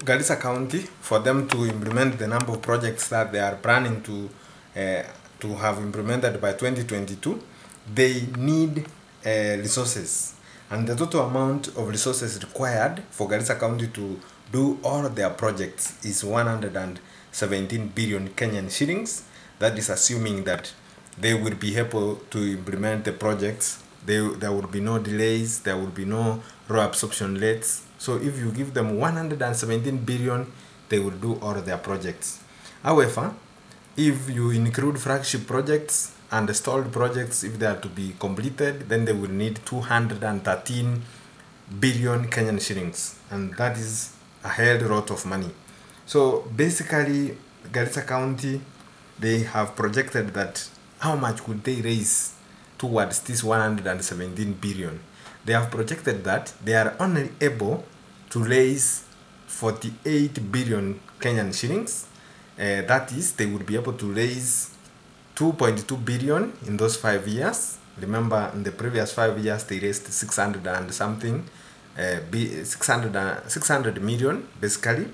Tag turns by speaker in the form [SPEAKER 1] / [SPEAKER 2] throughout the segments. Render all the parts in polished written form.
[SPEAKER 1] Garissa County, for them to implement the number of projects that they are planning to have implemented by 2022, they need resources. And the total amount of resources required for Garissa County to do all their projects is 117 billion Kenyan shillings. That is assuming that they will be able to implement the projects. There will be no delays, there will be no raw absorption rates. So if you give them 117 billion, they will do all their projects. However, if you include flagship projects and stalled projects, if they are to be completed, then they will need 213 billion Kenyan shillings, and that is a hell lot of money. So basically, Garissa County, they have projected that how much could they raise towards this 117 billion. They have projected that they are only able to raise 48 billion Kenyan shillings. That is, they would be able to raise 2.2 billion in those 5 years. Remember, in the previous 5 years, they raised 600 and something, 600 million, basically.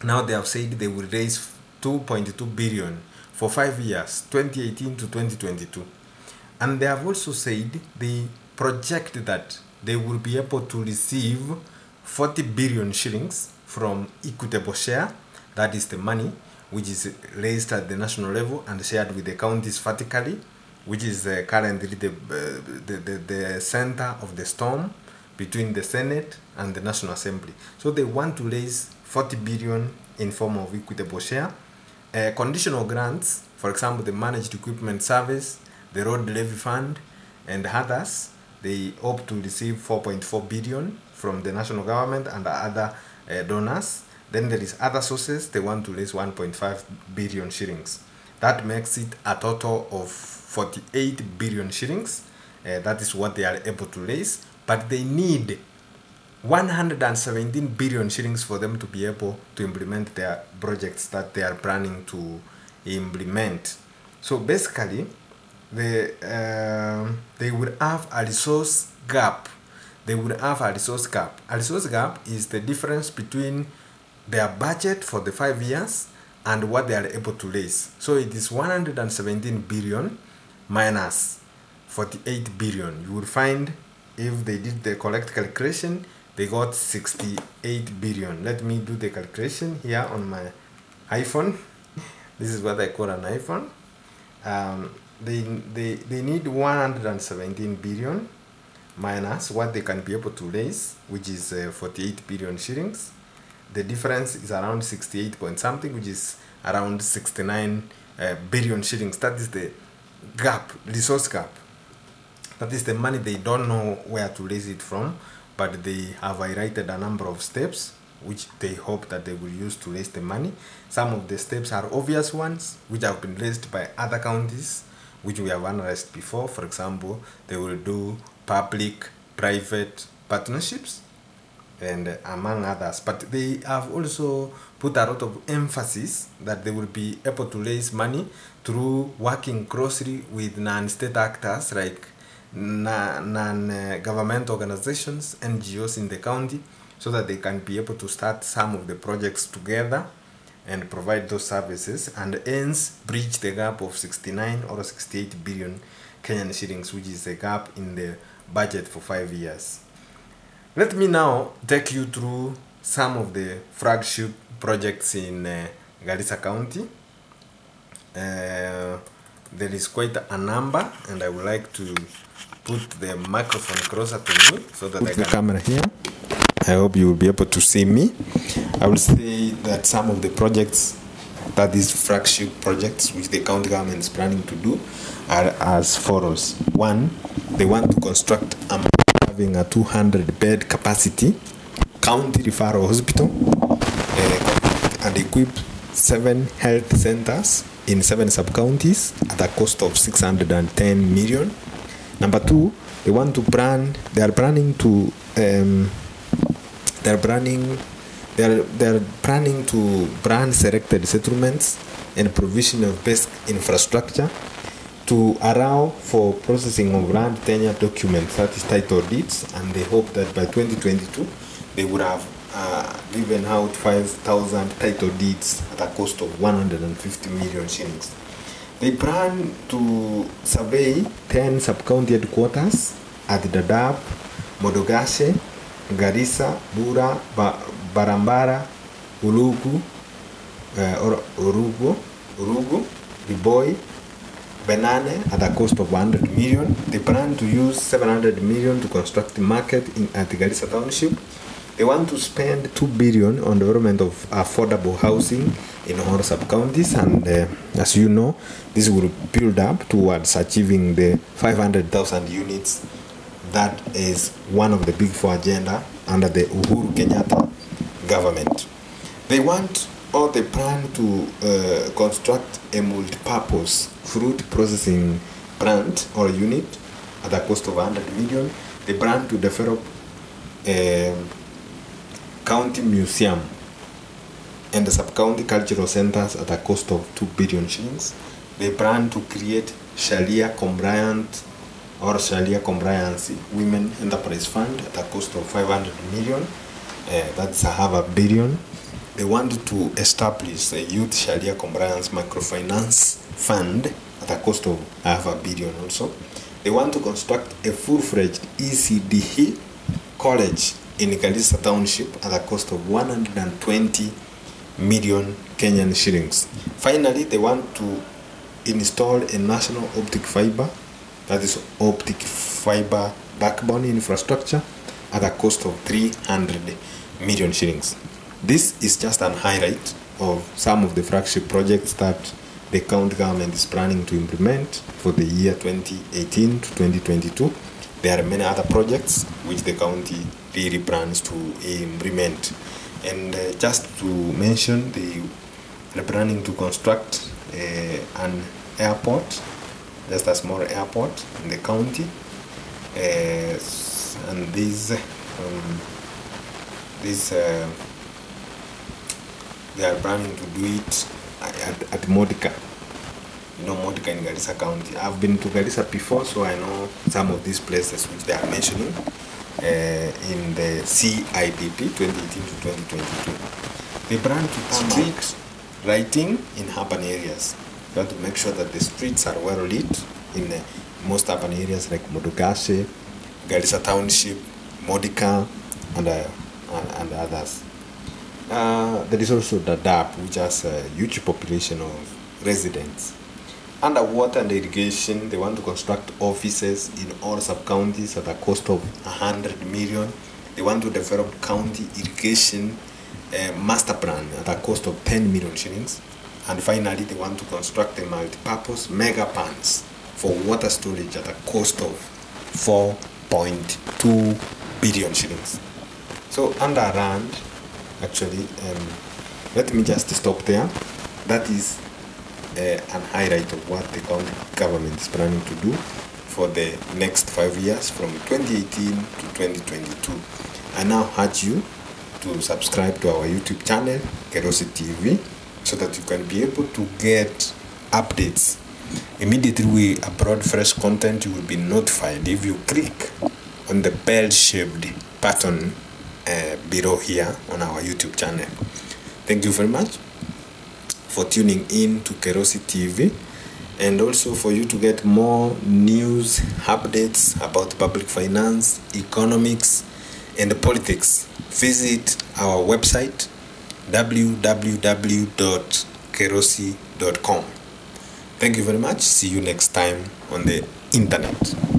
[SPEAKER 1] Now they have said they will raise 2.2 billion for 5 years, 2018 to 2022. And they have also said they project that they will be able to receive 40 billion shillings from equitable share. That is the money which is raised at the national level and shared with the counties vertically, which is currently the center of the storm between the Senate and the National Assembly. So they want to raise 40 billion in form of equitable share. Conditional grants, for example, the Managed Equipment Service, the Road Levy Fund, and others, they hope to receive 4.4 billion from the national government and other donors. Then there is other sources, they want to raise 1.5 billion shillings. That makes it a total of 48 billion shillings. That is what they are able to raise. But they need 117 billion shillings for them to be able to implement their projects that they are planning to implement. So basically, they will have a resource gap. They will have a resource gap. A resource gap is the difference between their budget for the 5 years and what they are able to raise. So it is 117 billion minus 48 billion. You will find, if they did the correct calculation, they got 68 billion. Let me do the calculation here on my iPhone. This is what I call an iPhone. They need 117 billion minus what they can be able to raise, which is 48 billion shillings. The difference is around 68 point something, which is around 69 billion shillings. That is the gap, resource gap. That is the money they don't know where to raise it from, but they have highlighted a number of steps which they hope that they will use to raise the money. Some of the steps are obvious ones, which have been raised by other counties, which we have analyzed before. For example, they will do public-private partnerships, and among others. But they have also put a lot of emphasis that they will be able to raise money through working closely with non-state actors like non-government organizations, NGOs in the county, so that they can be able to start some of the projects together and provide those services, and hence bridge the gap of 69 or 68 billion Kenyan shillings, which is a gap in the budget for 5 years. Let me now take you through some of the flagship projects in Garissa County. There is quite a number, and I would like to put the microphone closer to me so that I can... the camera here. I hope you will be able to see me. I will say that some of the projects, that is flagship projects which the county government is planning to do, are as follows. One, they want to construct having a 200-bed capacity county referral hospital and equip 7 health centers in 7 sub-counties at a cost of 610 million. Number 2, they are planning to brand selected settlements and provision of best infrastructure to allow for processing of land tenure documents, that is title deeds, and they hope that by 2022 they would have given out 5,000 title deeds at a cost of 150 million shillings. They plan to survey 10 sub-county headquarters at Dadaab, Modogashe, Garissa, Bura, Barambara, Urugu, Riboi, Benane at a cost of 100 million. They plan to use 700 million to construct the market at Garissa Township. They want to spend 2 billion on development of affordable housing in all sub-counties, and as you know, this will build up towards achieving the 500,000 units. That is one of the big four agenda under the Uhuru Kenyatta government. They want, or they plan to construct a multi-purpose fruit processing plant or unit at a cost of 100 million. They plan to develop a county museum and the sub-county cultural centers at a cost of 2 billion shillings. They plan to create Sharia compliant or Sharia compliance women enterprise fund at a cost of 500 million. That's $500 million. They want to establish a youth Sharia compliance microfinance fund at a cost of $500 million also. They want to construct a full-fledged ECDE college in Garissa Township at a cost of 120 million Kenyan shillings. Finally, they want to install a national optic fiber, that is optic fiber backbone infrastructure at a cost of 300 million shillings. This is just an highlight of some of the flagship projects that the county government is planning to implement for the year 2018 to 2022. There are many other projects which the county really plans to implement. And just to mention, they are planning to construct an airport, just a small airport in the county. And they are planning to do it at Modica. You know Modica in Garissa County. I've been to Garissa before, so I know some of these places which they are mentioning in the CIDP 2018 to 2022. They plan to street lighting in urban areas. You want to make sure that the streets are well lit in most urban areas like Modogashe, Garissa Township, Modica, and others. There is also Dadaab, which has a huge population of residents. Under water and irrigation, they want to construct offices in all sub-counties at a cost of 100 million. They want to develop county irrigation master plan at a cost of 10 million shillings. And finally, they want to construct a multi-purpose mega pans for water storage at a cost of 4.2 billion shillings. So under RAND, actually, let me just stop there. That is an highlight of what the county government is planning to do for the next 5 years from 2018 to 2022. I now urge you to subscribe to our YouTube channel, Garissa TV, so that you can be able to get updates. Immediately we upload fresh content, you will be notified if you click on the bell-shaped button below here on our YouTube channel. Thank you very much for tuning in to Garissa TV, and also for you to get more news updates about public finance, economics, and politics. Visit our website www.kerosi.com. Thank you very much. See you next time on the internet.